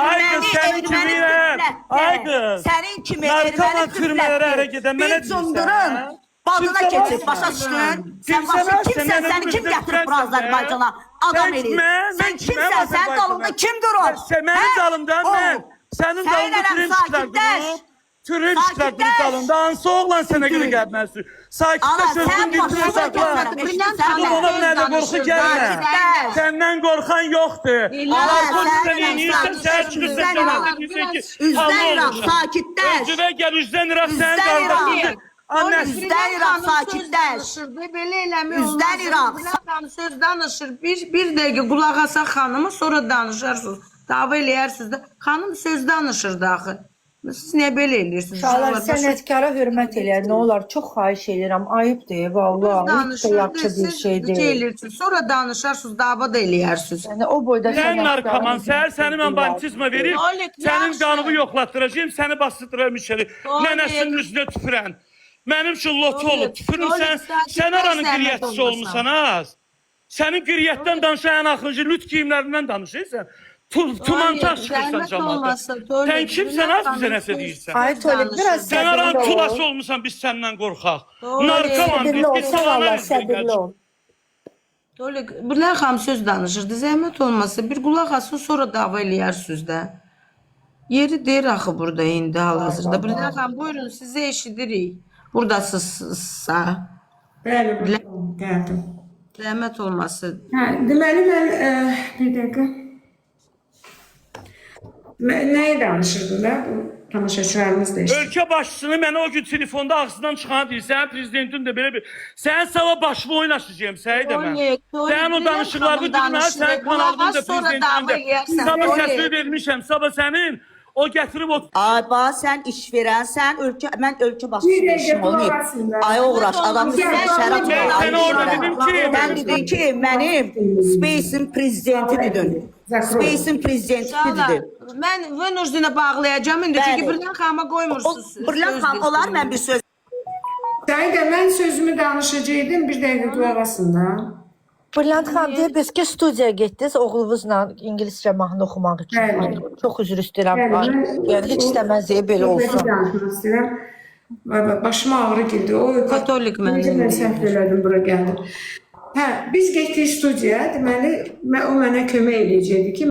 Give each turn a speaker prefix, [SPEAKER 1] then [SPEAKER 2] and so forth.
[SPEAKER 1] Ay kız senin kimi ay kız.
[SPEAKER 2] Sənin kimi
[SPEAKER 1] Narkoman türmələrə ərə gedən mənə deyirsən.
[SPEAKER 2] Badına keçib, başa düşdün? Sən başa kimsən, səni kim gətirib bura Azərbaycana? Adam eləyir. Sən kimsən, sənin dalında kim durur?
[SPEAKER 1] Mənim dalımda mən. Sənin dalında türmüşlər durur. Türmüşlər durur dalında. Hansı oğlan sənə görə gəlməzdir? Sakitlə sözün dindirə saklar. Ona mənə qorxu gəlmə. Səndən qorxan yoxdur. Narkotikdən yeniyirsən, sən çıxırsan cənazə deyirsən ki,
[SPEAKER 2] Üzdən İraq, sakitləş.
[SPEAKER 1] Özüvə gəl üzdən İraq, sənin qardaşındır.
[SPEAKER 2] Üzdən İraq, sakitləş.
[SPEAKER 3] Belə eləmək olmaz.
[SPEAKER 2] Üzdən İraq.
[SPEAKER 3] Söz danışır. Bir dəqiqə qulaq asaq xanımı, sonra danışarsınız. Dava eləyərsiniz də. Xanım söz danışırdı axı. Siz niyə belə eləyirsiniz?
[SPEAKER 4] Uşaqlar sənətkara hörmət eləyər. Nə olar? Çox xahiş edirəm. Ayıbdır, vallahi. Heç də yaxşı bir şey deyil.
[SPEAKER 3] Sonra danışarsınız, dava da eləyərsiniz.
[SPEAKER 4] Yəni o boyda
[SPEAKER 1] Sən narkoman, səni mən bantizma verib, sənin qanını yoxlatdıracağım, səni basdıracağım içeri. Nənəsinin üzünə tüpürən. Mənim üçün lotu olub, tüpürüm sən aranın qiriyyətçisi olmuşsan az. Sənin qiriyyətdən danışan ən axıncı lüt giyimlərindən danışırsan. Tumantar çıxırsan cəmaata. Sən kimsən az bizə nəsə deyirsən?
[SPEAKER 4] Ay Tolik, biraz
[SPEAKER 1] Sən aranın
[SPEAKER 4] səbirli ol.
[SPEAKER 1] tulası olmuşsan, biz səndən qorxaq. Narkoman,
[SPEAKER 4] Səbirli ol,
[SPEAKER 1] biz
[SPEAKER 4] valla səbirli ol.
[SPEAKER 3] Tolik, Bilal xanım söz danışırdı. Zəhmət olmasa bir qulaq asın, sonra dava eləyərsiniz də. Yeri deyir axı burada indi hal-hazırda. Bilal xanım, buyurun, sizi eşidirik. Buradasınızsa.
[SPEAKER 5] Bəli, gəldim.
[SPEAKER 3] Zəhmət olması.
[SPEAKER 5] Deməli mən bir dəqiqə. Nəyi danışırdılar? Bu tamaşaçılarımız da işte.
[SPEAKER 1] Ölkə başçısını mənə o gün telefonda ağzından çıxanı deyir. Sənin prezidentin də belə bir... Sənin sabah başımı oynaşacağım, Səid mən. Sənin o danışıqlarını dinmə, sənin kanalının da prezidentinin də. Sabah səsini vermişəm, sabah sənin o gətirib o...
[SPEAKER 2] Ay, bax, sən iş verənsən, mən ölkə başçısının işim olmayıb. Ay, uğraş, adamı şərət
[SPEAKER 1] Mən orada dedim ki...
[SPEAKER 2] Sən dedin ki, mənim Space'in prezidenti dedin. Space'in prezidenti dedin.
[SPEAKER 3] Mən Vınurcuna bağlayacağım indi, çünki Bilal xanıma qoymursunuz.
[SPEAKER 2] Bilal xanım, olar mən bir söz...
[SPEAKER 5] Səidə, mən sözümü danışacaqdım, bir dəqiqə qulaq asın da.
[SPEAKER 4] Brilliant xanım deyir, biz ki studiyaya getdiniz oğlunuzla ingiliscə mahnı oxumaq üçün.
[SPEAKER 5] Bəli.
[SPEAKER 4] Çox üzr istəyirəm. Yəni heç istəməzdik belə olsun.
[SPEAKER 5] Danışmaq istəyirəm. Başıma ağrı girdi. O
[SPEAKER 3] Katolik mənim.
[SPEAKER 5] Mən səhv elədim, bura gəldim. Hə, biz getdik studiyaya, deməli, o mənə kömək edəcəkdi ki,